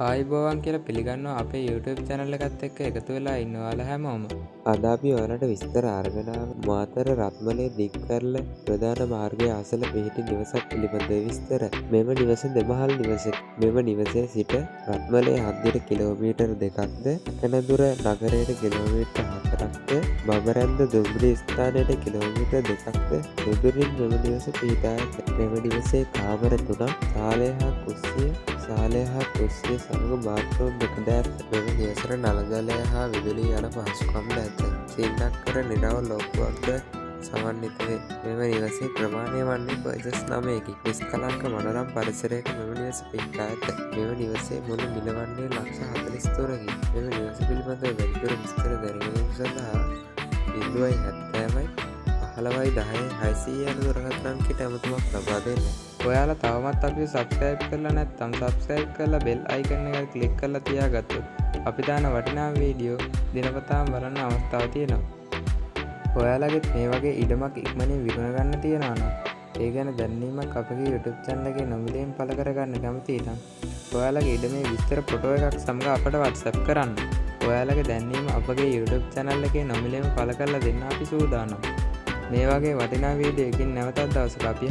ආයිබෝවන් කියලා පිළිගන්නවා අපේ YouTube channel එකත් එක්ක එකතු වෙලා ඉන්න ඔයාලා හැමෝම. අද අපි ඔයාලට විස්තර අරගෙන මාතර රත්මලේ දික්කරල ප්‍රධාන මාර්ගයේ අසල පිහිටි නිවසක් පිළිබඳ විස්තර. මෙම නිවස දෙමහල් නිවසක්. මෙම නිවසේ සිට රත්මලේ හන්දියට කිලෝමීටර් 2ක්ද, කනදුර නගරයට කිලෝමීටර් 4ක්ද, බබරැන්ද දුම්රිය ස්ථානයට කිලෝමීටර් 2ක්ද දුරින් මෙම නිවස පිහිටා ඇත. මෙම නිවසේ කාමර 3ක්, සාලය හා කුස්සිය සමග බාත්රූම් දෙකද ඇත. මෙම නිවසට නල ජලය හා විදුලි යන පහසුකම්ද ඇත. සින්නක්කර නිරවුල් ලොකුවක්ද සමන්විත වේ. මෙම නිවසේ ප්‍රමාණය වන්නේ පර්සස් 9කි. නිස්කලංක මනරම් පරිසරයක මෙම නිවස පිහිටා ඇත. මෙම නිවසේ මුළු මිල වන්නේ ලක්ෂ 43කි. මෙම නිවස පිළිබඳව වැඩිදුර විස්තර දැනගැනීම සඳහා 070යි 1510 600 යන දුරකථන අංකයට ඇමතුමක් ලබා දෙන්න. ඔයාලා තවමත් අපිව subscribe කරලා නැත්නම් subscribe කරලා bell icon එක click කරලා තියාගත්තොත් අපි දාන වටිනා වීඩියෝ දිනපතාම බලන්න අවස්ථාව තියෙනවා. ඔයාලගෙත් මේ වගේ ඉඩමක් ඉක්මනින් විකුණ ගන්න තියෙනවා නම් ඒ ගැන දැනීමක් අපගේ YouTube channel එකේ නොමිලයෙන් පළ කරගන්න කැමතියි නම් ඔයාලගේ ඉඩමේ විස්තර ෆොටෝ එකක් සමග අපට WhatsApp කරන්න. ඔයාලගේ දැනීම අපගේ YouTube channel එකේ නොමිලයෙන් පළ කරලා දෙන්න අපි සූදානම්. මේ වගේ වටිනා වීඩියෝ එකකින් නැවතත් දවසක අපි